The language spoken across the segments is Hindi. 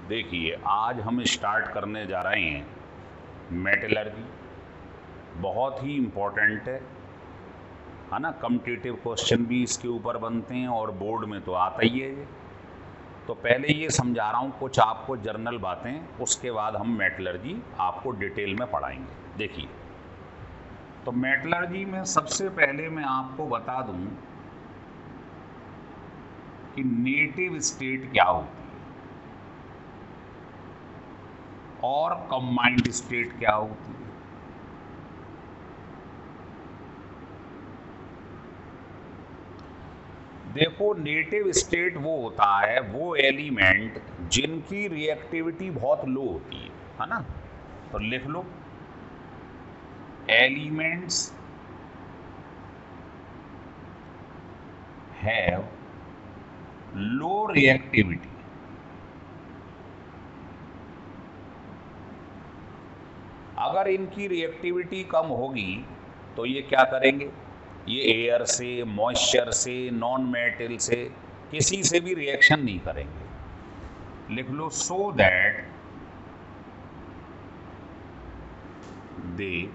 देखिए, आज हम स्टार्ट करने जा रहे हैं मेटलर्जी। बहुत ही इम्पोर्टेंट है ना। कॉम्पिटिटिव क्वेश्चन भी इसके ऊपर बनते हैं और बोर्ड में तो आता ही है ये। तो पहले ये समझा रहा हूँ कुछ आपको जर्नल बातें, उसके बाद हम मेटलर्जी आपको डिटेल में पढ़ाएंगे। देखिए, तो मेटलर्जी में सबसे पहले मैं आपको बता दूं कि नेटिव स्टेट क्या होती है और कंबाइंड स्टेट क्या होती है। देखो, नेटिव स्टेट वो होता है, वो एलिमेंट जिनकी रिएक्टिविटी बहुत लो होती है ना। तो लिख लो, एलिमेंट्स हैव लो रिएक्टिविटी। अगर इनकी रिएक्टिविटी कम होगी तो ये क्या करेंगे, ये एयर से, मॉइस्चर से, नॉन मेटल से, किसी से भी रिएक्शन नहीं करेंगे। लिख लो, so that they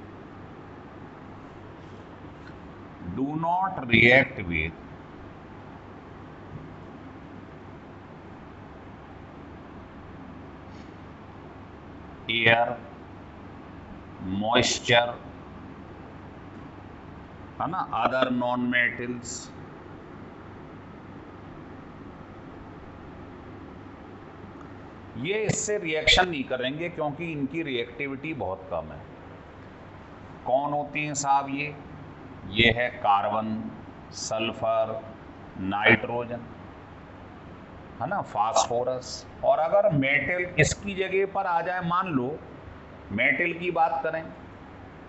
do not react with air, moisture, है ना, अदर नॉन मेटल्स। ये इससे रिएक्शन नहीं करेंगे क्योंकि इनकी रिएक्टिविटी बहुत कम है। कौन होती हैं साहब ये है कार्बन, सल्फर, नाइट्रोजन, है ना, फास्फोरस। और अगर मेटल इसकी जगह पर आ जाए, मान लो मेटल की बात करें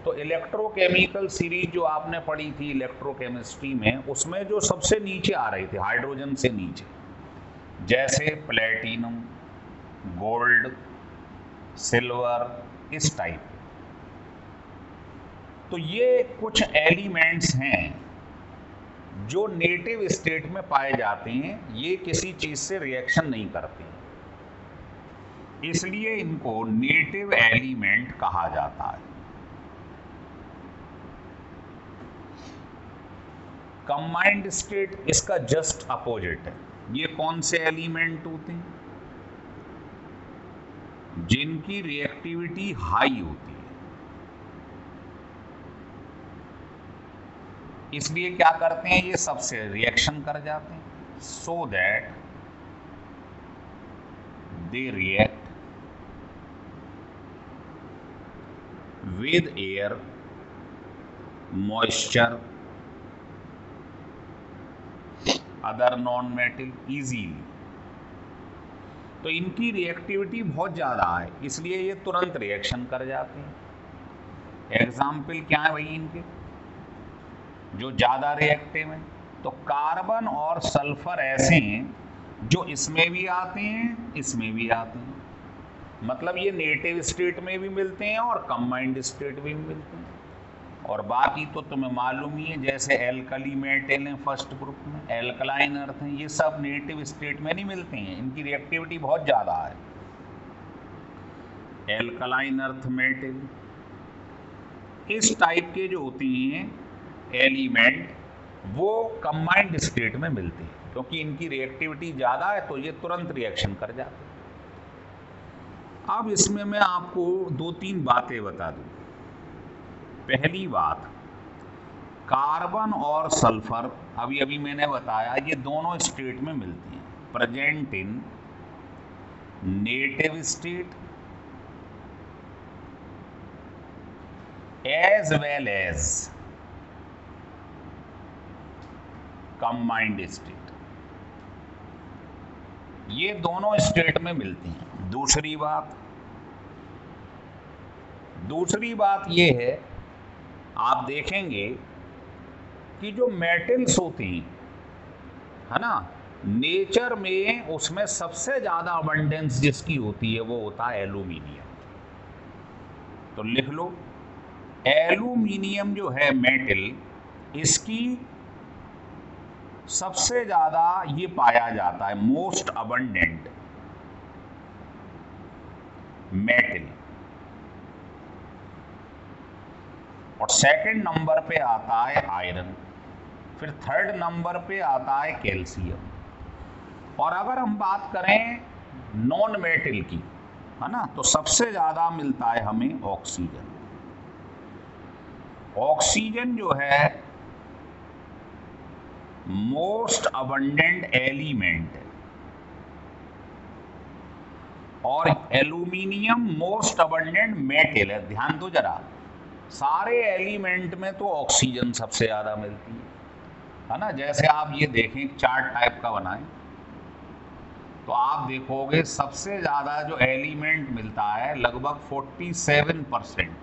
तो इलेक्ट्रोकेमिकल सीरीज जो आपने पढ़ी थी इलेक्ट्रोकेमिस्ट्री में, उसमें जो सबसे नीचे आ रहे थे हाइड्रोजन से नीचे, जैसे प्लेटिनम, गोल्ड, सिल्वर, इस टाइप। तो ये कुछ एलिमेंट्स हैं जो नेटिव स्टेट में पाए जाते हैं, ये किसी चीज से रिएक्शन नहीं करते, इसलिए इनको नेटिव एलिमेंट कहा जाता है। कंबाइंड स्टेट इसका जस्ट अपोजिट है। ये कौन से एलिमेंट होते हैं, जिनकी रिएक्टिविटी हाई होती है, इसलिए क्या करते हैं, ये सबसे रिएक्शन कर जाते हैं। सो that they react with air, moisture, other non metal easily. तो इनकी रिएक्टिविटी बहुत ज़्यादा है, इसलिए ये तुरंत रिएक्शन कर जाते हैं। एग्जाम्पल क्या है भाई इनके, जो ज़्यादा रिएक्टिव हैं? तो कार्बन और सल्फर ऐसे हैं जो इसमें भी आते हैं, इसमें भी आते हैं। मतलब ये नेटिव स्टेट में भी मिलते हैं और कंबाइंड स्टेट में भी मिलते हैं। और बाकी तो तुम्हें मालूम ही है, जैसे एल्कली मेटल हैं फर्स्ट ग्रुप में, एल्कलाइन अर्थ हैं, ये सब नेटिव स्टेट में नहीं मिलते हैं, इनकी रिएक्टिविटी बहुत ज़्यादा है। एल्कलाइन अर्थ मेटल, इस टाइप के जो होते हैं एलिमेंट, वो कंबाइंड स्टेट में मिलते हैं क्योंकि इनकी रिएक्टिविटी ज़्यादा है, तो ये तुरंत रिएक्शन कर जाते हैं। अब इसमें मैं आपको दो तीन बातें बता दूं। पहली बात, कार्बन और सल्फर अभी अभी मैंने बताया, ये दोनों स्टेट में मिलती हैं, present in native state as well as combined state, ये दोनों स्टेट में मिलती हैं। दूसरी बात ये आप देखेंगे कि जो मेटल्स होती हैं, है ना, नेचर में उसमें सबसे ज्यादा अबंडेंस जिसकी होती है वो होता है एल्यूमिनियम। तो लिख लो, एल्यूमिनियम जो है मेटल, इसकी सबसे ज्यादा ये पाया जाता है, मोस्ट अबंडेंट मेटल, और सेकंड नंबर पे आता है आयरन, फिर थर्ड नंबर पे आता है कैल्शियम। और अगर हम बात करें नॉन मेटल की, है ना, तो सबसे ज्यादा मिलता है हमें ऑक्सीजन। ऑक्सीजन जो है मोस्ट अबंडेंट एलिमेंट है, और एल्यूमिनियम मोस्ट अबंडेंट मेटल है। ध्यान दो जरा, सारे एलिमेंट में तो ऑक्सीजन सबसे ज्यादा मिलती है ना। जैसे आप ये देखें, चार्ट टाइप का बनाएं, तो आप देखोगे सबसे ज्यादा जो एलिमेंट मिलता है लगभग 47%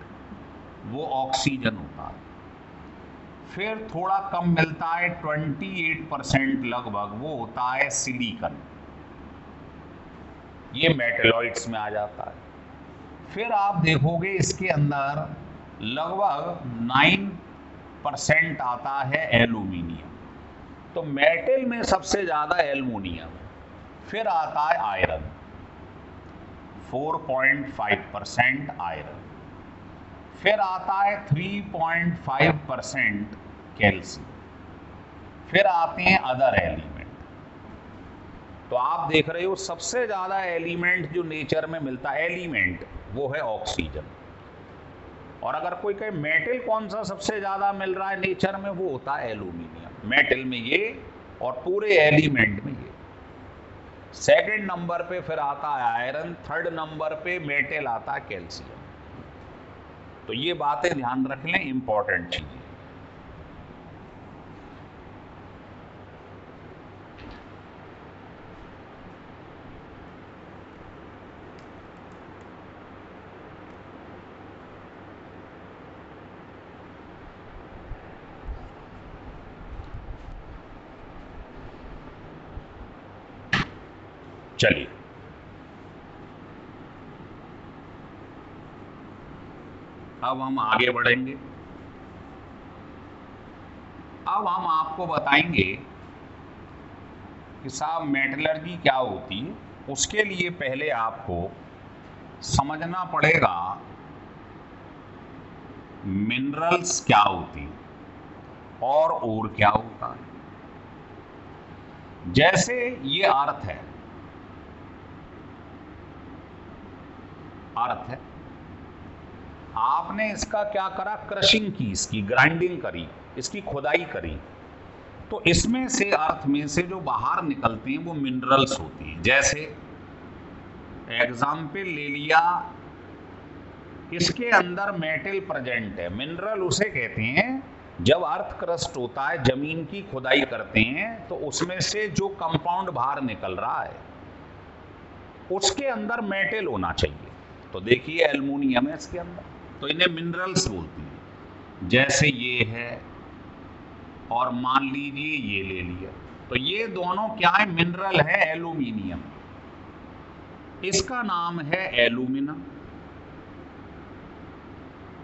वो ऑक्सीजन होता है। फिर थोड़ा कम मिलता है 28% लगभग, वो होता है सिलिकॉन, ये मेटलॉइड्स में आ जाता है। फिर आप देखोगे इसके अंदर लगभग 9% आता है एल्यूमिनियम, तो मेटल में सबसे ज्यादा एल्यूमिनियम। फिर आता है आयरन, 4.5% आयरन। फिर आता है 3.5% कैल्शियम। फिर आते हैं अदर एलिमेंट। तो आप देख रहे हो सबसे ज्यादा एलिमेंट जो नेचर में मिलता है एलिमेंट, वो है ऑक्सीजन। और अगर कोई कहे मेटल कौन सा सबसे ज्यादा मिल रहा है नेचर में, वो होता है एल्यूमिनियम। मेटल में ये और पूरे एलिमेंट में ये। सेकंड नंबर पे फिर आता है आयरन, थर्ड नंबर पे मेटल आता है कैल्शियम। तो ये बातें ध्यान रख लें, इंपॉर्टेंट चीजें। चलिए अब हम आगे बढ़ेंगे। अब हम आपको बताएंगे कि साहब मेटलर्जी क्या होती है। उसके लिए पहले आपको समझना पड़ेगा मिनरल्स क्या होती हैं और क्या होता है। जैसे ये अर्थ है, अर्थ है, आपने इसका क्या करा, क्रशिंग की, इसकी ग्राइंडिंग करी, इसकी खुदाई करी, तो इसमें से अर्थ में से जो बाहर निकलते हैं वो मिनरल्स होते हैं। जैसे एग्जाम्पल ले लिया, इसके अंदर मेटल प्रेजेंट है। मिनरल उसे कहते हैं जब अर्थ क्रस्ट होता है, जमीन की खुदाई करते हैं, तो उसमें से जो कंपाउंड बाहर निकल रहा है उसके अंदर मेटल होना चाहिए। तो देखिए एल्युमिनियम है इसके अंदर, तो इन्हें मिनरल्स बोलते हैं। जैसे ये है, और मान लीजिए ये ले लिया, तो ये दोनों क्या है, मिनरल है एल्यूमिनियम। इसका नाम है एल्यूमिना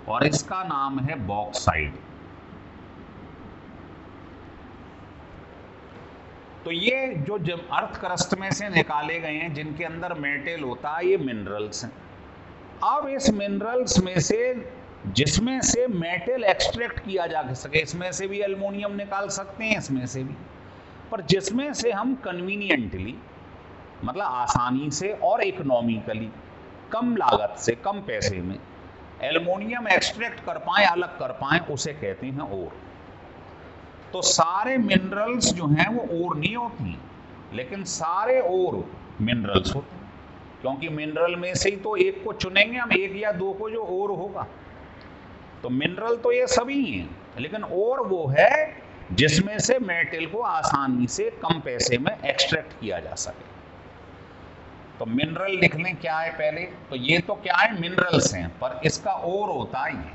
और इसका नाम है बॉक्साइड। तो ये जो जब अर्थ क्रस्ट में से निकाले गए हैं जिनके अंदर मेटल होता है, ये मिनरल्स हैं। अब इस मिनरल्स में से जिसमें से मेटल एक्सट्रैक्ट किया जा सके, इसमें से भी एल्युमिनियम निकाल सकते हैं, इसमें से भी, पर जिसमें से हम कन्वीनियंटली, मतलब आसानी से और इकोनॉमिकली, कम लागत से, कम पैसे में एल्युमिनियम एक्सट्रैक्ट कर पाए, अलग कर पाए, उसे कहते हैं ओर। तो सारे मिनरल्स जो हैं वो ओर नहीं होती, लेकिन सारे ओर मिनरल्स होते हैं, क्योंकि मिनरल में से ही तो एक को चुनेंगे हम, एक या दो को जो ओर होगा। तो मिनरल तो ये सभी हैं, लेकिन ओर वो है जिसमें से मेटल को आसानी से कम पैसे में एक्सट्रैक्ट किया जा सके। तो मिनरल लिख लें क्या है पहले, तो ये तो क्या है, मिनरल्स हैं, पर इसका ओर होता है ये।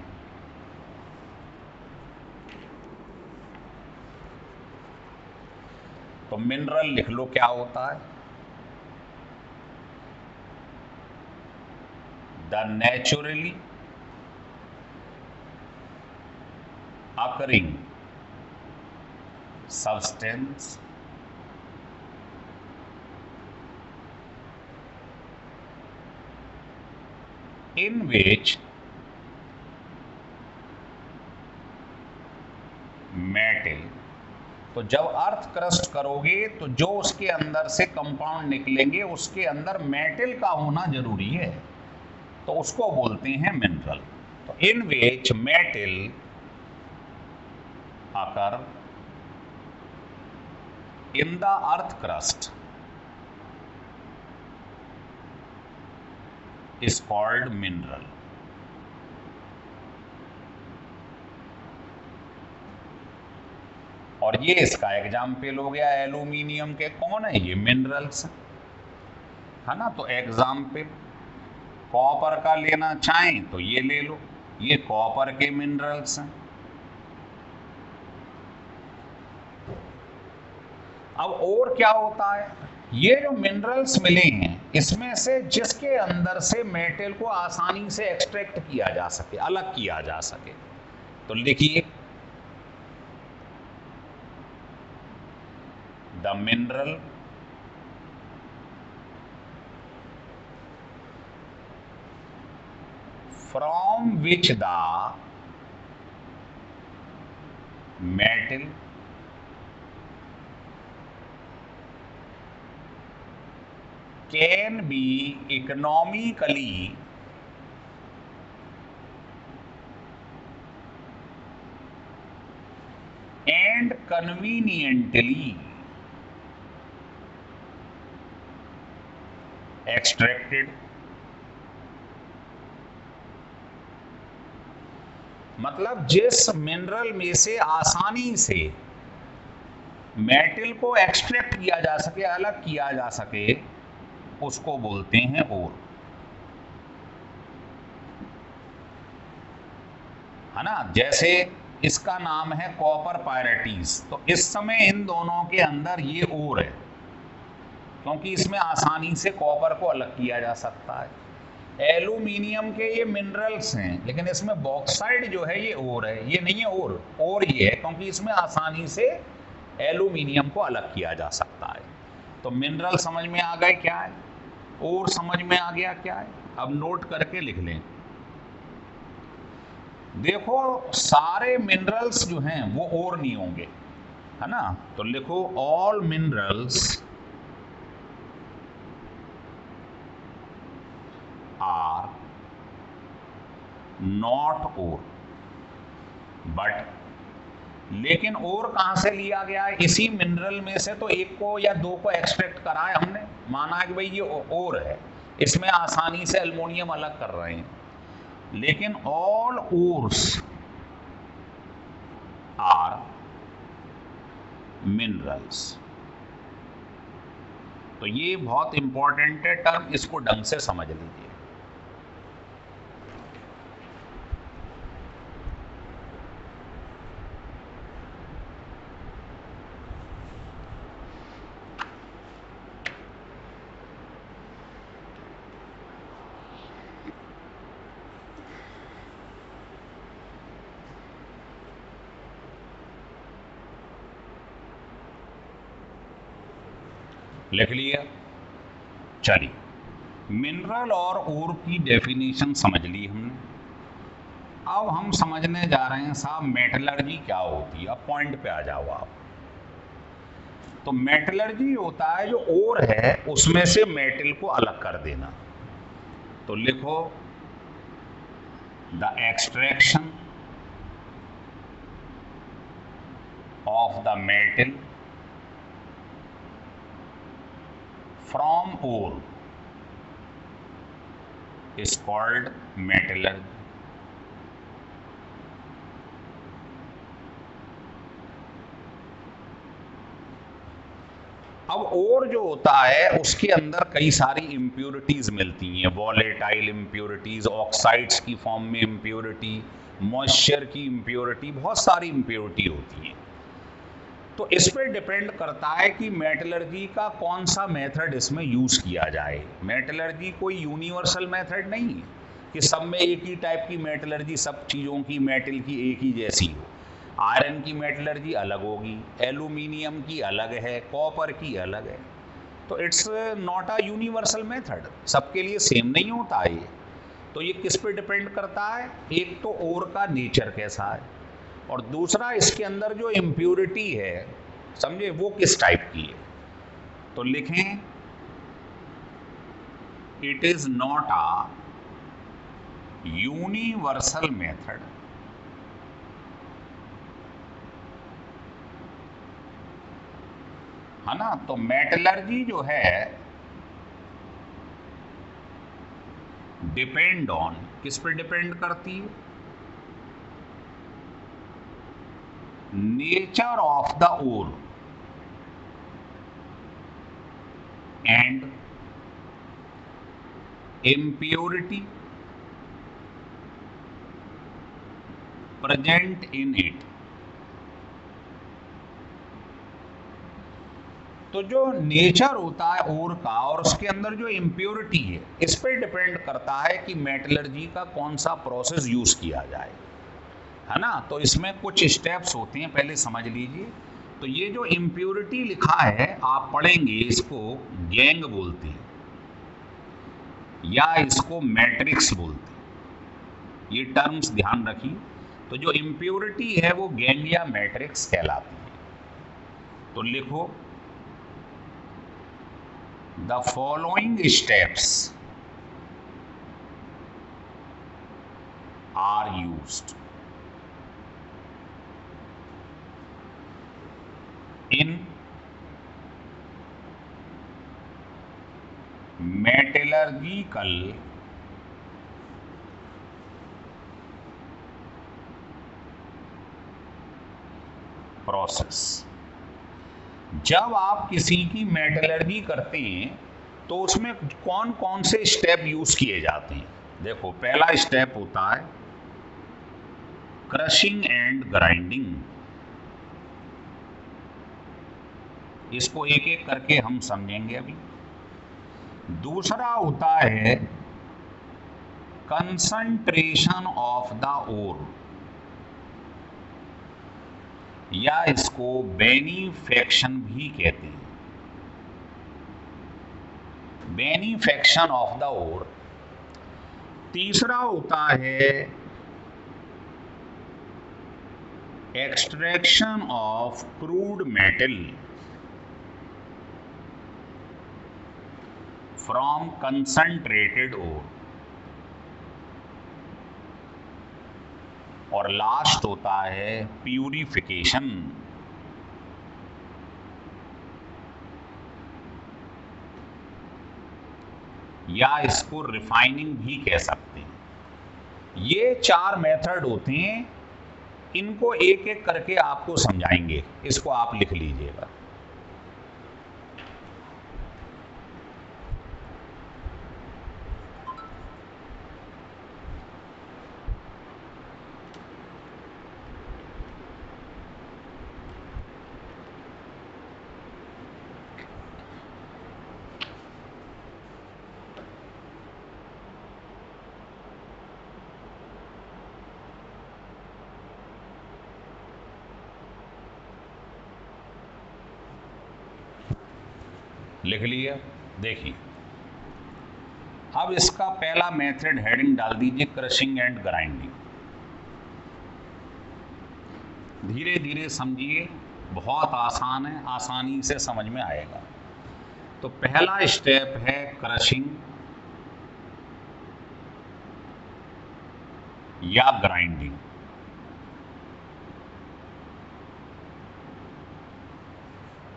तो मिनरल लिख लो क्या होता है, the naturally occurring substance in which metal, तो जब अर्थ क्रस्ट करोगे तो जो उसके अंदर से कंपाउंड निकलेंगे उसके अंदर मेटल का होना जरूरी है, तो उसको बोलते हैं मिनरल। तो in which metal occur in the earth crust is called mineral. और ये इसका एग्जाम्पल हो गया एल्यूमिनियम के, कौन है ये, मिनरल्स है ना। तो एग्जाम्पल कॉपर का लेना चाहें तो ये ले लो, ये कॉपर के मिनरल्स हैं। अब और क्या होता है, ये जो मिनरल्स मिले हैं इसमें से जिसके अंदर से मेटल को आसानी से एक्सट्रैक्ट किया जा सके, अलग किया जा सके, तो लिखिए the mineral from which the metal can be economically and conveniently extracted। मतलब जिस मिनरल में से आसानी से मेटल को एक्सट्रैक्ट किया जा सके, अलग किया जा सके, उसको बोलते हैं ओर, है ना। जैसे इसका नाम है कॉपर पायरेटीज, तो इस समय इन दोनों के अंदर ये ओर है क्योंकि इसमें आसानी से कॉपर को अलग किया जा सकता है। एल्यूमिनियम के ये मिनरल्स हैं लेकिन इसमें बॉक्साइड जो है ये ओर है, ये नहीं है ओर ये है क्योंकि इसमें आसानी से एल्यूमिनियम को अलग किया जा सकता है। तो मिनरल समझ में आ गए क्या है, ओर समझ में आ गया क्या है। अब नोट करके लिख लें। देखो सारे मिनरल्स जो हैं वो ओर नहीं होंगे, है ना। तो लिखो all minerals are not ore, but लेकिन ओर कहां से लिया गया है, इसी मिनरल में से तो एक को या दो को एक्सट्रैक्ट करा है हमने, माना है कि भाई ये ओर है, इसमें आसानी से एल्युमिनियम अलग कर रहे हैं, लेकिन ऑल ओर्स आर मिनरल्स। तो ये बहुत इंपॉर्टेंट है टर्म, इसको ढंग से समझ लीजिए। लिख लिया, चलिए मिनरल और ओर की डेफिनेशन समझ ली हमने। अब हम समझने जा रहे हैं साहब मेटलर्जी क्या होती है। अब पॉइंट पे आ जाओ आप। तो मेटलर्जी होता है जो ओर है उसमें से मेटल को अलग कर देना। तो लिखो the extraction of the metal from ore is called metallurgy। अब ओर जो होता है उसके अंदर कई सारी इम्प्योरिटीज मिलती हैं, वॉलेटाइल इम्प्योरिटीज, ऑक्साइड्स की फॉर्म में इम्प्योरिटी, मॉइस्चर की इम्प्योरिटी, बहुत सारी इम्प्योरिटी होती हैं। तो इस पर डिपेंड करता है कि मेटलर्जी का कौन सा मेथड इसमें यूज किया जाए। मेटलर्जी कोई यूनिवर्सल मेथड नहीं है कि सब में एक ही टाइप की मेटलर्जी, सब चीज़ों की मेटल की एक ही जैसी हो। आयरन की मेटलर्जी अलग होगी, एल्यूमिनियम की अलग है, कॉपर की अलग है। तो it's not a universal method, सबके लिए सेम नहीं होता है ये। तो तो ये किस पे डिपेंड करता है, एक तो ओर का नेचर कैसा है और दूसरा इसके अंदर जो इम्प्योरिटी है, समझे, वो किस टाइप की है। तो लिखें it is not a universal method, है ना। तो मेटलर्जी जो है डिपेंड ऑन, किस पे डिपेंड करती है, nature of the ore and impurity present in it। तो जो नेचर होता है ओर का और उसके अंदर जो इम्प्योरिटी है, इस पर डिपेंड करता है कि मेटलर्जी का कौन सा प्रोसेस यूज किया जाए, है ना। तो इसमें कुछ स्टेप्स होते हैं, पहले समझ लीजिए। तो ये जो इम्प्योरिटी लिखा है आप पढ़ेंगे, इसको गैंग बोलते हैं या इसको मैट्रिक्स बोलते हैं, ये टर्म्स ध्यान रखिए। तो जो इम्प्योरिटी है वो गैंग या मैट्रिक्स कहलाती है। तो लिखो the following steps are used in metallurgical process. जब आप किसी की मेटलर्जी करते हैं तो उसमें कौन कौन से स्टेप यूज किए जाते हैं। देखो पहला स्टेप होता है क्रशिंग एंड ग्राइंडिंग, इसको एक एक करके हम समझेंगे अभी। दूसरा होता है कंसंट्रेशन ऑफ द ओर या इसको बेनिफेक्शन भी कहते हैं, बेनिफेक्शन ऑफ द ओर। तीसरा होता है extraction of crude metal from concentrated ore. और लास्ट होता है प्यूरिफिकेशन, या इसको रिफाइनिंग भी कह सकते हैं। ये 4 मेथड होते हैं, इनको एक एक करके आपको समझाएंगे, इसको आप लिख लीजिएगा। लिख लिया, देखिए अब इसका पहला मेथड हेडिंग डाल दीजिए क्रशिंग एंड ग्राइंडिंग। धीरे धीरे समझिए, बहुत आसान है, आसानी से समझ में आएगा। तो पहला स्टेप है क्रशिंग या ग्राइंडिंग।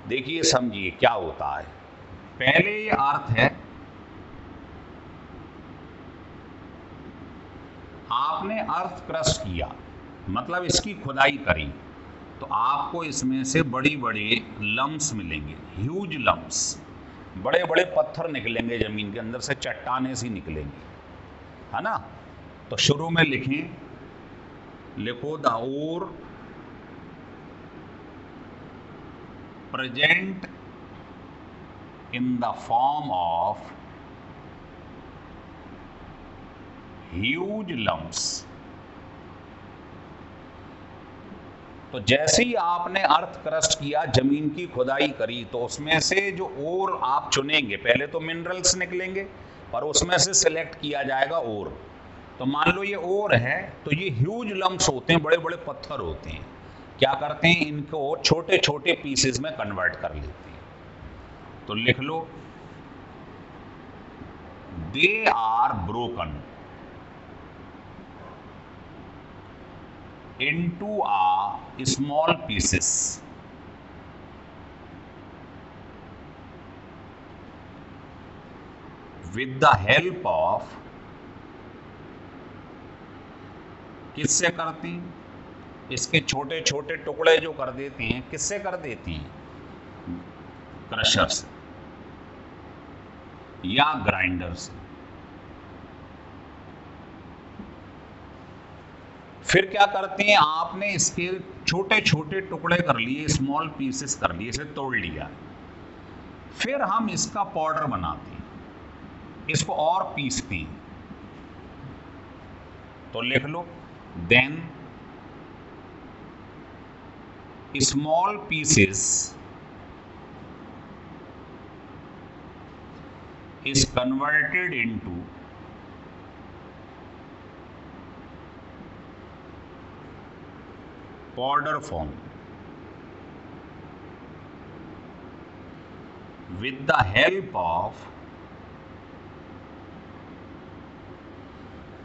देखिए समझिए क्या होता है। पहले ये अर्थ है, आपने अर्थ क्रश किया, मतलब इसकी खुदाई करी, तो आपको इसमें से बड़ी बड़ी लम्स मिलेंगे, ह्यूज लम्स, बड़े बड़े पत्थर निकलेंगे जमीन के अंदर से, चट्टाने सी निकलेंगी, है ना। तो शुरू में लिखें, लिखो the ore present in the form of huge lumps। तो जैसे ही आपने अर्थ क्रस्ट किया, जमीन की खुदाई करी, तो उसमें से जो ओर आप चुनेंगे, पहले तो मिनरल्स निकलेंगे पर उसमें से सिलेक्ट किया जाएगा ओर। तो मान लो ये ओर है, तो ये ह्यूज लम्प्स होते हैं, बड़े बड़े पत्थर होते हैं। क्या करते हैं, इनको छोटे छोटे पीसेस में कन्वर्ट कर लेते हैं। तो लिख लो, they are broken into a small pieces with the help of, किससे करते हैं, इसके छोटे छोटे टुकड़े जो कर देते हैं, किससे कर देती हैं, क्रशर से या ग्राइंडर से। फिर क्या करते हैं, आपने इसके छोटे छोटे टुकड़े कर लिए, स्मॉल पीसेस कर लिए, इसे तोड़ लिया। फिर हम इसका पाउडर बनाते हैं, इसको और पीसते हैं। तो लिख लो, then small pieces is converted into powder form with the help of,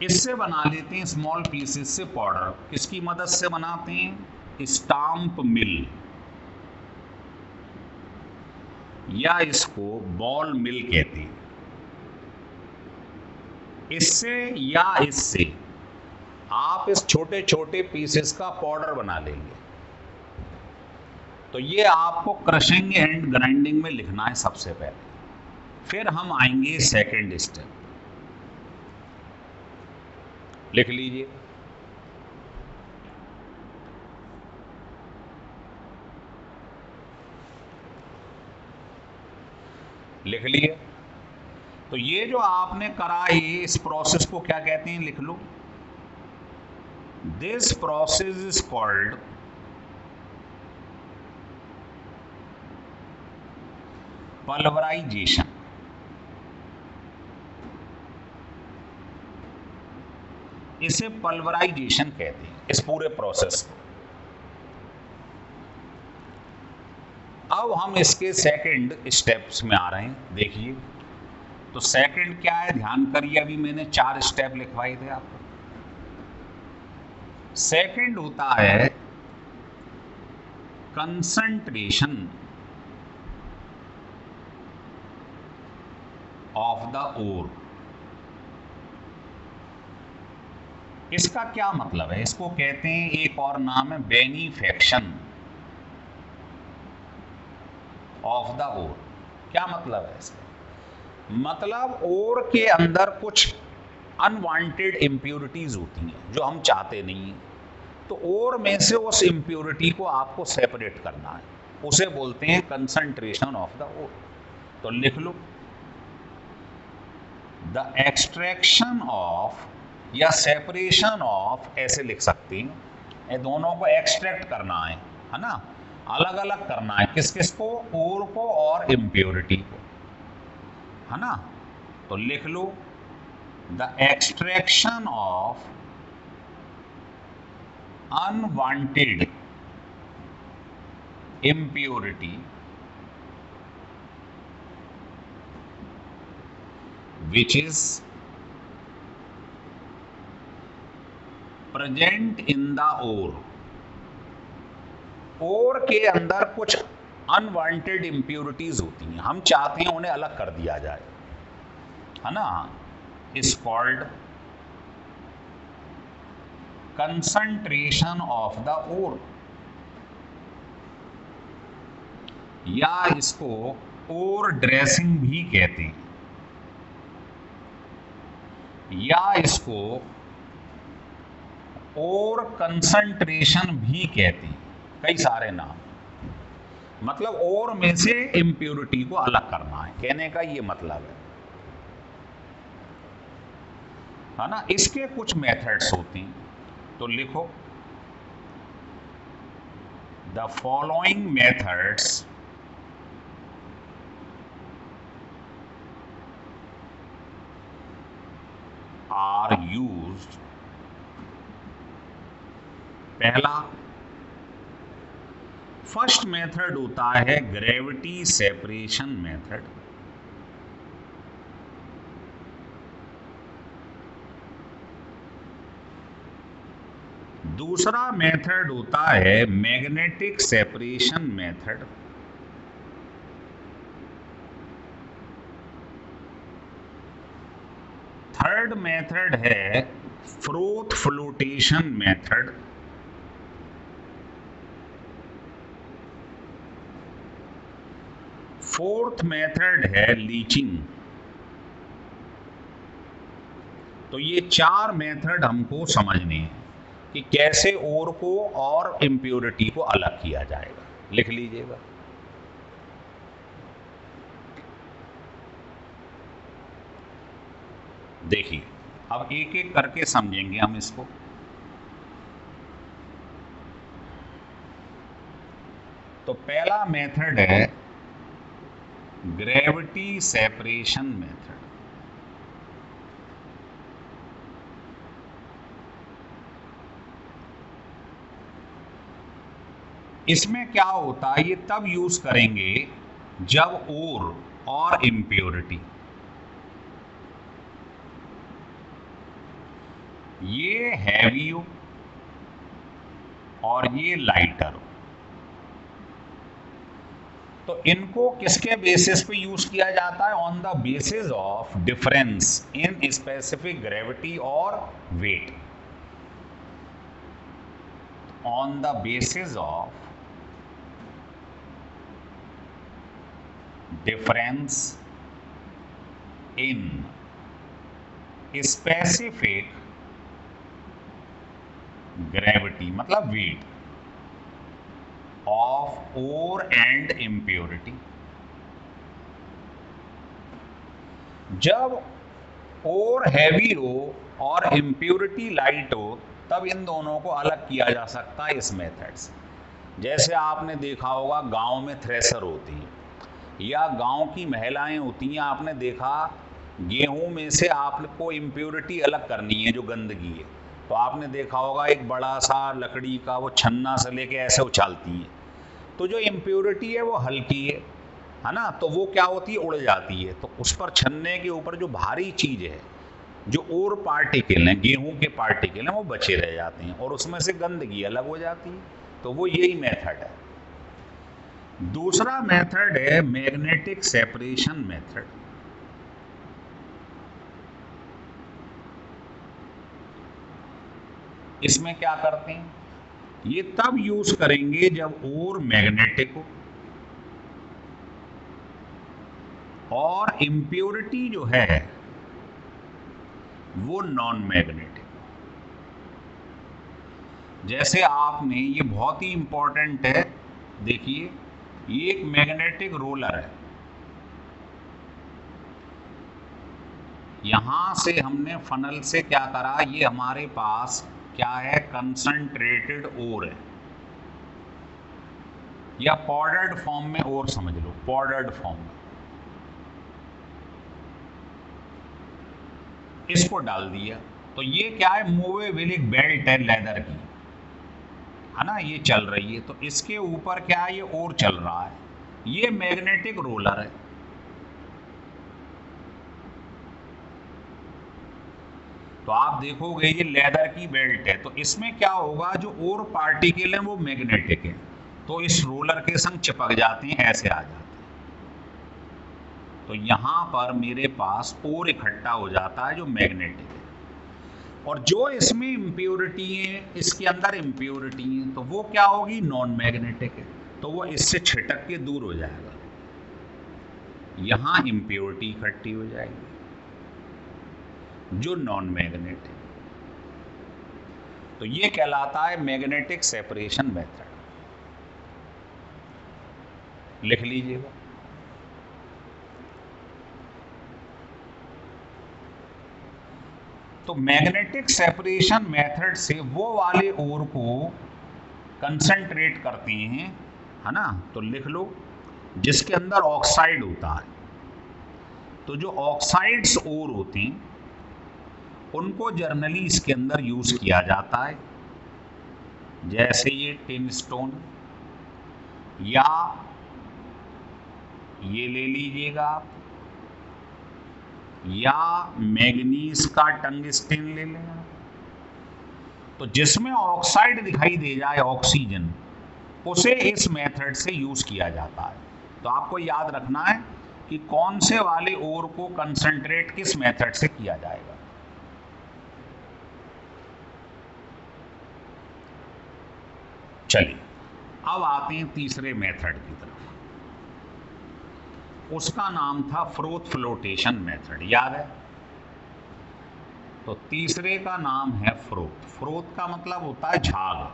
इससे बना लेते हैं स्मॉल पीसेस से पाउडर। किसकी मदद से बनाते हैं, स्टाम्प मिल, या इसको बॉल मिल कहते हैं। इससे या इससे आप इस छोटे छोटे पीसेस का पाउडर बना लेंगे। तो ये आपको क्रशिंग एंड ग्राइंडिंग में लिखना है सबसे पहले। फिर हम आएंगे सेकंड स्टेप, लिख लीजिए, लिख लिए। तो ये जो आपने करा, ये इस प्रोसेस को क्या कहते हैं, लिख लो, this process is called pulverisation. इसे पल्वराइजेशन कहते हैं, इस पूरे प्रोसेस को। अब हम इसके सेकंड स्टेप्स में आ रहे हैं, देखिए। तो सेकंड क्या है, ध्यान करिए, अभी मैंने 4 स्टेप लिखवाए थे आपको। सेकंड होता है कंसंट्रेशन ऑफ द ओर। इसका क्या मतलब है, इसको कहते हैं, एक और नाम है बेनिफेक्शन ऑफ द ओर। क्या मतलब है इसका, मतलब ओर के अंदर कुछ अनवांटेड इम्प्योरिटीज होती हैं जो हम चाहते नहीं हैं। तो ओर में से उस इम्प्योरिटी को आपको सेपरेट करना है, उसे बोलते हैं कंसंट्रेशन ऑफ द ओर। तो लिख लो, द एक्सट्रैक्शन ऑफ या सेपरेशन ऑफ, ऐसे लिख सकते हैं। ये दोनों को एक्सट्रैक्ट करना है ना, अलग अलग करना है, किस किस को, ओर को और इम्प्योरिटी को, है ना। तो लिख लो, the extraction of unwanted impurity which is present in the ore। Ore के अंदर कुछ अनवांटेड इम्प्योरिटीज होती हैं, हम चाहते हैं उन्हें अलग कर दिया जाए, है ना। Is called concentration of the ore, या इसको ओर ड्रेसिंग भी कहते हैं, या इसको ओर कंसंट्रेशन भी कहते हैं, कई सारे नाम। मतलब ओर में से इम्प्योरिटी को अलग करना है, कहने का ये मतलब है ना। इसके कुछ मेथड्स होती हैं, तो लिखो, the following methods are used, पहला फर्स्ट मेथड होता है ग्रेविटी सेपरेशन मेथड। दूसरा मेथड होता है magnetic separation method. Third method है froth flotation method. Fourth method है लीचिंग। तो ये चार मेथड हमको समझने हैं कि कैसे ओर को और इम्प्योरिटी को अलग किया जाएगा। लिख लीजिएगा। देखिए, अब एक एक करके समझेंगे हम इसको। तो पहला मेथड है ग्रेविटी सेपरेशन मेथड। इसमें क्या होता है, ये तब यूज करेंगे जब ओर और इम्प्योरिटी, ये हैवी हो और ये लाइटर हो। तो इनको किसके बेसिस पे यूज किया जाता है? On the basis of difference in specific gravity और weight. On the basis of difference in specific gravity मतलब weight of ore and impurity. जब ओर हैवी हो और इम्प्योरिटी लाइट हो तब इन दोनों को अलग किया जा सकता है इस मेथड से। जैसे आपने देखा होगा गांव में थ्रेशर होती है या गांव की महिलाएं होती हैं, आपने देखा गेहूं में से आपको इम्प्योरिटी अलग करनी है जो गंदगी है, तो आपने देखा होगा एक बड़ा सा लकड़ी का वो छन्ना से लेके ऐसे उछालती हैं। तो जो इम्प्योरिटी है वो हल्की है ना, तो वो क्या होती है, उड़ जाती है। तो उस पर छन्ने के ऊपर जो भारी चीज है, जो और पार्टिकल हैं, गेहूं के पार्टिकल हैं, वो बचे रह जाते हैं और उसमें से गंदगी अलग हो जाती है। तो वो यही मेथड है। दूसरा मेथड है मैग्नेटिक सेपरेशन मेथड। इसमें क्या करते हैं, ये तब यूज करेंगे जब ओर मैग्नेटिक हो और इम्प्योरिटी जो है वो नॉन मैग्नेटिक। जैसे आपने, ये बहुत ही इंपॉर्टेंट है, देखिए ये एक मैग्नेटिक रोलर है। यहां से हमने फनल से क्या करा, ये हमारे पास क्या है, कंसंट्रेटेड ओर है या पाउडर्ड फॉर्म में ओर समझ लो, पाउडर्ड फॉर्म में इसको डाल दिया। तो ये क्या है, मूवेबल एक बेल्ट है लेदर की, है ना, ये चल रही है। तो इसके ऊपर क्या है, ये और चल रहा है, ये मैग्नेटिक रोलर है। तो आप देखोगे ये लेदर की बेल्ट है, तो इसमें क्या होगा, जो और पार्टिकल है वो मैग्नेटिक है, तो इस रोलर के संग चिपक जाते हैं, ऐसे आ जाते हैं। तो यहां पर मेरे पास और इकट्ठा हो जाता है जो मैग्नेटिक है, और जो इसमें इम्प्योरिटी है, इसके अंदर इम्प्योरिटी है, तो वो क्या होगी, नॉन मैग्नेटिक है, तो वो इससे छिटक के दूर हो जाएगा। यहां इम्प्योरिटी इकट्ठी हो जाएगी जो नॉन मैग्नेट है। तो ये कहलाता है मैग्नेटिक सेपरेशन मेथड। लिख लीजिएगा। तो मैग्नेटिक सेपरेशन मेथड से वो वाले ओर को कंसंट्रेट करते हैं, है ना, तो लिख लो, जिसके अंदर ऑक्साइड होता है। तो जो ऑक्साइड्स ओर होते हैं उनको जर्नली इसके अंदर यूज किया जाता है। जैसे ये टिन स्टोन, या ये ले लीजिएगा आप, या मैग्नीज का टंगस्टन ले लें आप। तो जिसमें ऑक्साइड दिखाई दे जाए, ऑक्सीजन, उसे इस मेथड से यूज किया जाता है। तो आपको याद रखना है कि कौन से वाले ओर को कंसंट्रेट किस मेथड से किया जाएगा। चलिए अब आते हैं तीसरे मेथड की तरफ। उसका नाम था फ्रोथ फ्लोटेशन मेथड, याद है? तो तीसरे का नाम है फ्रोथ। फ्रोथ का मतलब होता है झाग।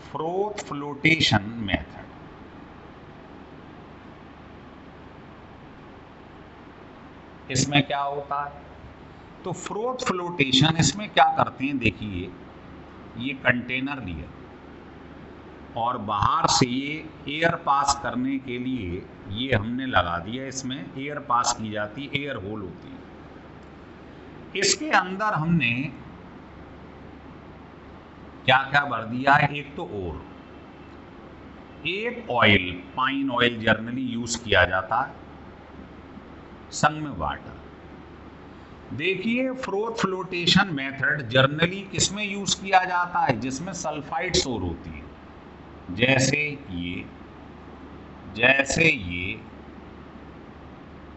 Froth flotation method. इसमें क्या होता है? तो फ्रोथ फ्लोटेशन, इसमें क्या करते हैं, देखिए ये कंटेनर लिया और बाहर से ये एयर पास करने के लिए ये हमने लगा दिया, इसमें एयर पास की जाती है, एयर होल होती है। इसके अंदर हमने क्या क्या भर दिया है? एक तो ओर, एक oil, pine oil generally use किया जाता है, संग में वाटर। देखिए फ्रोथ फ्लोटेशन मेथड जर्नली किसमें यूज किया जाता है? जिसमें सल्फाइड्स ओर होती है, जैसे ये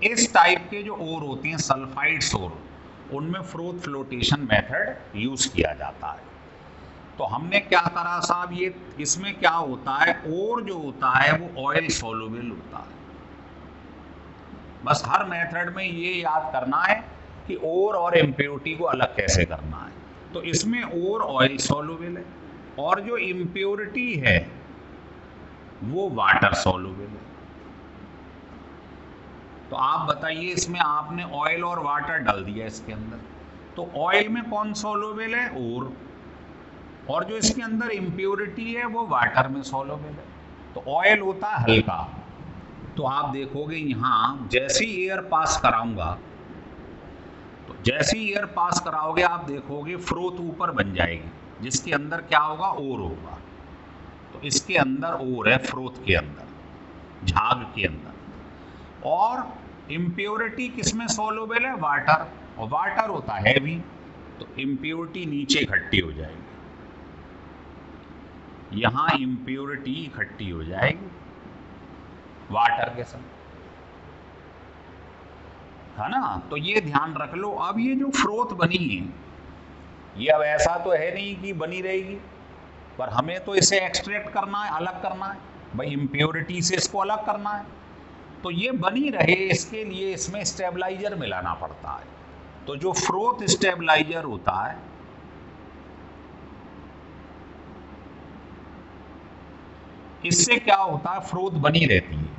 इस टाइप के जो ओर होती हैं सल्फाइड्स ओर, उनमें फ्रोथ फ्लोटेशन मेथड यूज किया जाता है। तो हमने क्या करा साहब, ये इसमें क्या होता है, ओर जो होता है वो ऑयल सोलुबल होता है। बस हर मेथड में ये याद करना है कि ओर और इम्प्योरिटी को अलग कैसे करना है। तो इसमें ओर ऑयल सोलुबल है और जो इम्प्योरिटी है वो वाटर सोलुबल है। तो आप बताइए, इसमें आपने ऑयल और वाटर डाल दिया इसके अंदर, तो ऑयल में कौन सोलुबल है? ओर। और जो इसके अंदर इम्प्योरिटी है वो वाटर में सोलुबल है। तो ऑयल होता है हल्का, तो आप देखोगे यहां जैसे ही एयर पास कराऊंगा, तो जैसे ही एयर पास कराओगे आप देखोगे फ्रोथ ऊपर बन जाएगी, जिसके अंदर क्या होगा? ओर होगा। तो इसके अंदर ओर है, फ्रोथ के अंदर, झाग के अंदर। और इम्प्योरिटी किसमें सोलुबल है? वाटर। और वाटर होता है हैवी, तो इम्प्योरिटी नीचे इकट्ठी हो जाएगी, यहां इम्प्योरिटी इकट्ठी हो जाएगी वाटर के साथ, है ना? तो ये ध्यान रख लो। अब ये जो फ्रोथ बनी है, ये अब ऐसा तो है नहीं कि बनी रहेगी, पर हमें तो इसे एक्सट्रैक्ट करना है, अलग करना है भाई, इम्प्योरिटी से इसको अलग करना है। तो ये बनी रहे, इसके लिए इसमें स्टेबलाइजर मिलाना पड़ता है। तो जो फ्रोथ स्टेबलाइजर होता है, इससे क्या होता है? फ्रोथ बनी रहती है।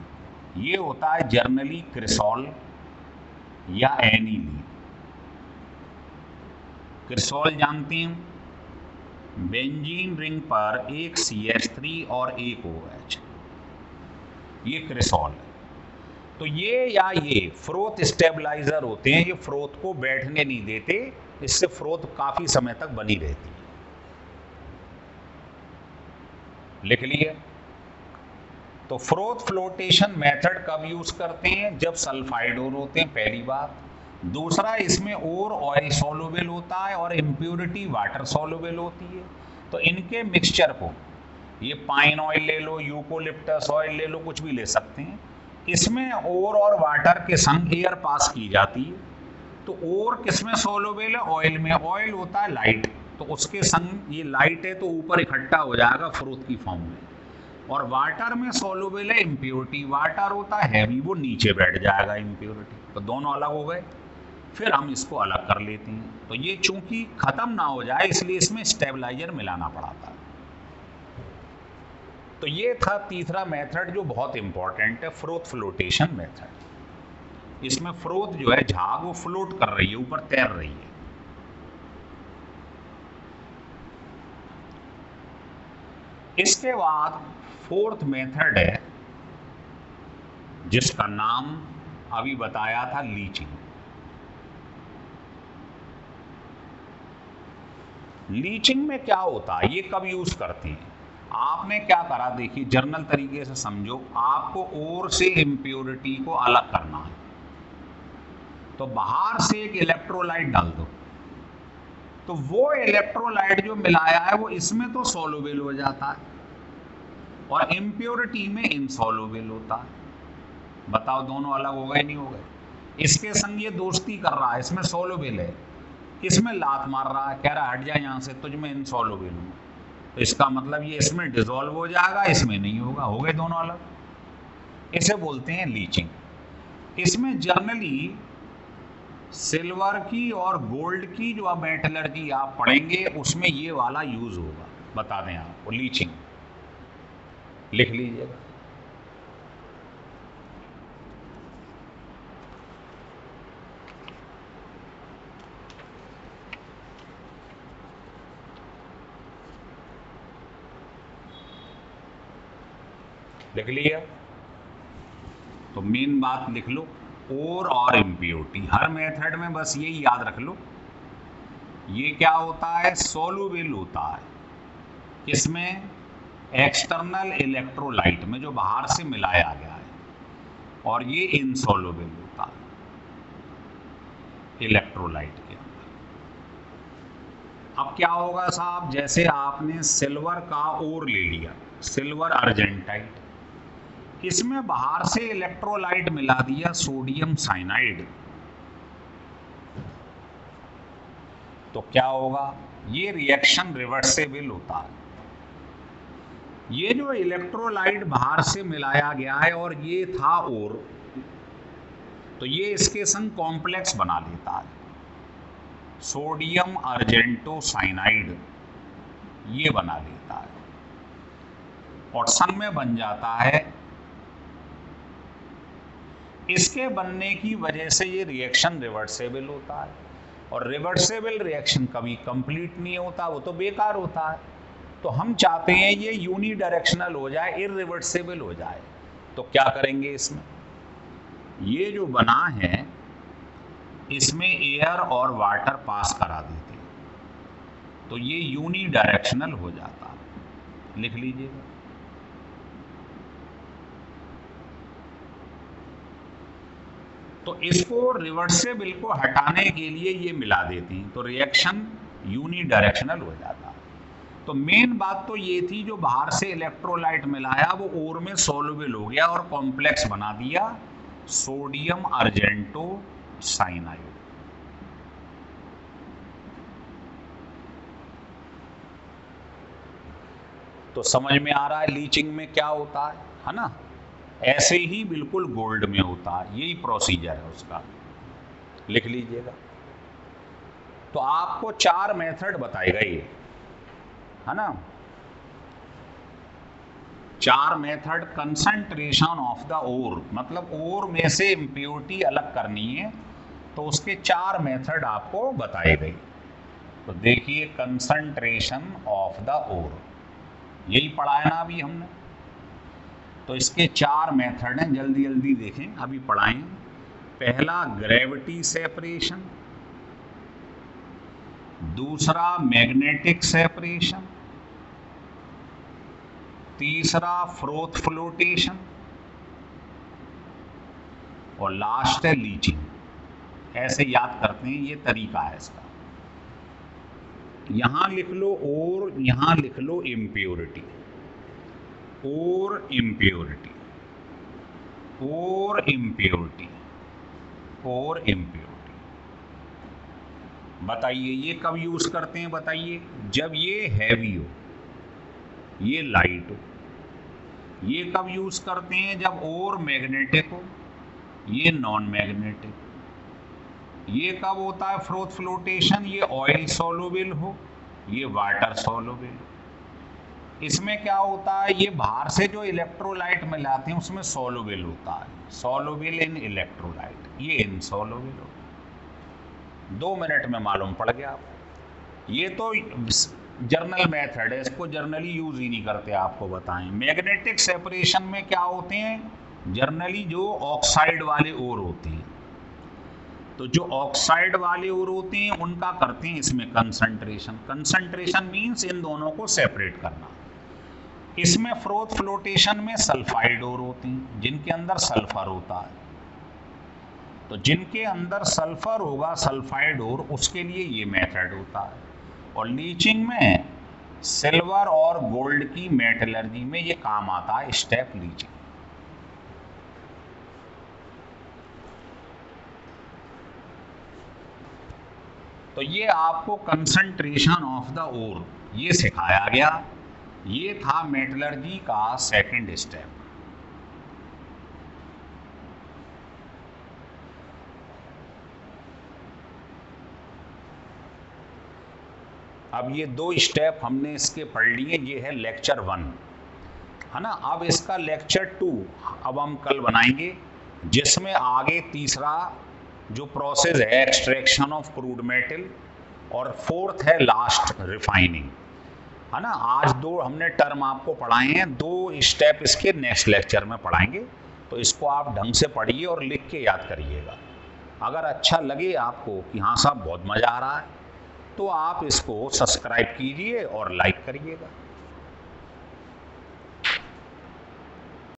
ये होता है जर्नली क्रिसॉल या एनीलीन। क्रिसॉल जानते हैं, बेंजीन रिंग पर एक CH3 और एक OH, ये क्रिसॉल है। तो ये या ये फ्रोथ स्टेबलाइजर होते हैं, ये फ्रोथ को बैठने नहीं देते, इससे फ्रोथ काफी समय तक बनी रहती है। लिख लिए? तो फ्रोथ फ्लोटेशन मेथड कब यूज करते हैं? जब सल्फाइड ओर होते हैं, पहली बात। दूसरा, इसमें ओर ऑयल सोलुबल होता है और इम्प्योरिटी वाटर सोलुबल होती है। तो इनके मिक्सचर को, ये पाइन ऑयल ले लो, यूकोलिप्टस ऑयल ले लो, कुछ भी ले सकते हैं, इसमें ओर और वाटर के संग एयर पास की जाती है। तो ओर किसमें सोलुबल है? ऑयल में। ऑयल होता है लाइट, तो उसके संग ये लाइट है तो ऊपर इकट्ठा हो जाएगा फ्रोथ की फॉर्म में। और वाटर में सोलुबल है इम्प्योरिटी, वाटर होता है हैवी, वो नीचे बैठ जाएगा इम्प्योरिटी। तो दोनों अलग हो गए, फिर हम इसको अलग कर लेते हैं। तो ये चूंकि खत्म ना हो जाए इसलिए इसमें स्टेबलाइजर मिलाना पड़ता है। तो ये था तीसरा मेथड जो बहुत इंपॉर्टेंट है, फ्रोथ फ्लोटेशन मेथड। इसमें फ्रोथ जो है, झाग, वो फ्लोट कर रही है, ऊपर तैर रही है। इसके बाद फोर्थ मेथड है जिसका नाम अभी बताया था, लीचिंग। लीचिंग में क्या होता है, ये कब यूज करते हैं? आपने क्या करा, देखिए जर्नल तरीके से समझो, आपको ओर से इम्प्योरिटी को अलग करना है, तो बाहर से एक इलेक्ट्रोलाइट डाल दो, तो वो इलेक्ट्रोलाइट जो मिलाया है वो इसमें तो सोलुबल हो जाता है और इम्प्योरिटी में इनसोलुबल होता है। बताओ दोनों अलग हो गए नहीं हो गए? इसके संग ये दोस्ती कर रहा है, इसमें सोलुबल है, इसमें लात मार रहा है, कह रहा है हट जा यहाँ से, तुझ में इनसोलुबल हूँ, तो इसका मतलब ये इसमें डिसॉल्व हो जाएगा, इसमें नहीं होगा, हो गए दोनों अलग। इसे बोलते हैं लीचिंग। इसमें जनरली सिल्वर की और गोल्ड की जो अब मेटलर्जी आप पढ़ेंगे उसमें ये वाला यूज होगा, बता दें आपको, लीचिंग लिख लीजिएगा। लिख लिया? तो मेन बात लिख लो, ओर और इम्प्योरिटी, हर मेथड में बस यही याद रख लो, ये क्या होता है, सोलुबल होता है, किसमें, एक्सटर्नल इलेक्ट्रोलाइट में जो बाहर से मिलाया गया है, और ये इनसोलुबल होता है इलेक्ट्रोलाइट के अंदर। अब क्या होगा साहब, जैसे आपने सिल्वर का ओर ले लिया, सिल्वर अर्जेंटाइट, इसमें बाहर से इलेक्ट्रोलाइट मिला दिया सोडियम साइनाइड, तो क्या होगा, ये रिएक्शन रिवर्सेबल होता है। ये जो इलेक्ट्रोलाइट बाहर से मिलाया गया है और ये था ओर, तो ये इसके संग कॉम्प्लेक्स बना लेता है, सोडियम अर्जेंटो साइनाइड ये बना लेता है, और संग में बन जाता है। इसके बनने की वजह से ये रिएक्शन रिवर्सेबल होता है, और रिवर्सेबल रिएक्शन कभी कंप्लीट नहीं होता, वो तो बेकार होता है। तो हम चाहते हैं ये यूनी डायरेक्शनल हो जाए, इरिवर्सेबल हो जाए, तो क्या करेंगे, इसमें ये जो बना है इसमें एयर और वाटर पास करा देते हैं, तो ये यूनी डायरेक्शनल हो जाता है, लिख लीजिएगा। तो इसको रिवर्सेबल को हटाने के लिए ये मिला देती हैं, तो रिएक्शन यूनी डायरेक्शनल हो जाता है। तो मेन बात तो ये थी, जो बाहर से इलेक्ट्रोलाइट मिलाया वो ओर में सोलुबल हो गया और कॉम्प्लेक्स बना दिया सोडियम अर्जेंटो साइनाइड। तो समझ में आ रहा है लीचिंग में क्या होता है ना? ऐसे ही बिल्कुल गोल्ड में होता है, यही प्रोसीजर है उसका, लिख लीजिएगा। तो आपको 4 मेथड बताए गए है ना, 4 method. Concentration of the ore, मतलब ओर में से इम्प्योरिटी अलग करनी है, तो उसके 4 मेथड आपको बताए गए। तो देखिए, कंसंट्रेशन ऑफ द ओर, यही पढ़ा है ना अभी हमने, तो इसके 4 मेथड हैं, जल्दी जल्दी देखें, अभी पढ़ाएं। पहला ग्रेविटी सेपरेशन, दूसरा मैग्नेटिक सेपरेशन, तीसरा फ्रोथ फ्लोटेशन, और लास्ट है लीचिंग। ऐसे याद करते हैं, ये तरीका है इसका। यहां लिख लो और यहां लिख लो इम्प्योरिटी, और इम्प्योरिटी, और इम्प्योरिटी, और इम्प्योरिटी। बताइए ये कब यूज करते हैं, बताइए, जब ये हैवी हो, ये लाइट हो। ये कब यूज करते हैं, जब और मैग्नेटिक हो, ये नॉन मैग्नेटिक। ये कब होता है फ्रोथ फ्लोटेशन, ये ऑयल सोलुबल हो, ये वाटर सोलुबल। इसमें क्या होता है, ये बाहर से जो इलेक्ट्रोलाइट मिलाते हैं उसमें सोलुबल होता है, सोलुबल इन इलेक्ट्रोलाइट, ये इनसोलुबल होता है। 2 मिनट में मालूम पड़ गया आपको। ये तो जर्नल मेथड है, इसको जर्नली यूज ही नहीं करते, आपको बताएं। मैग्नेटिक सेपरेशन में क्या होते हैं, जर्नली जो ऑक्साइड वाले ओर होते हैं, तो जो ऑक्साइड वाले ओर होते हैं उनका करते हैं इसमें कंसंट्रेशन। कंसंट्रेशन मीन्स इन दोनों को सेपरेट करना। इसमें फ्रोथ फ्लोटेशन में सल्फाइड ओर होते हैं जिनके अंदर सल्फर होता है। तो जिनके अंदर सल्फर होगा सल्फाइड ओर, उसके लिए ये मेथड होता है। और लीचिंग में सिल्वर और गोल्ड की मेटलर्जी में ये काम आता है स्टेप लीचिंग। तो ये आपको कंसंट्रेशन ऑफ द ओर ये सिखाया गया। ये था मेटलर्जी का सेकंड स्टेप। अब ये 2 स्टेप हमने इसके पढ़ लिए। ये है लेक्चर 1, है ना। अब इसका लेक्चर 2 अब हम कल बनाएंगे, जिसमें आगे तीसरा जो प्रोसेस है एक्सट्रैक्शन ऑफ क्रूड मेटल, और फोर्थ है लास्ट रिफाइनिंग, है ना। आज 2 हमने टर्म आपको पढ़ाए हैं, 2 स्टेप इसके नेक्स्ट लेक्चर में पढ़ाएंगे। तो इसको आप ढंग से पढ़िए और लिख के याद करिएगा। अगर अच्छा लगे आपको कि हाँ साहब बहुत मज़ा आ रहा है, तो आप इसको सब्सक्राइब कीजिए और लाइक करिएगा।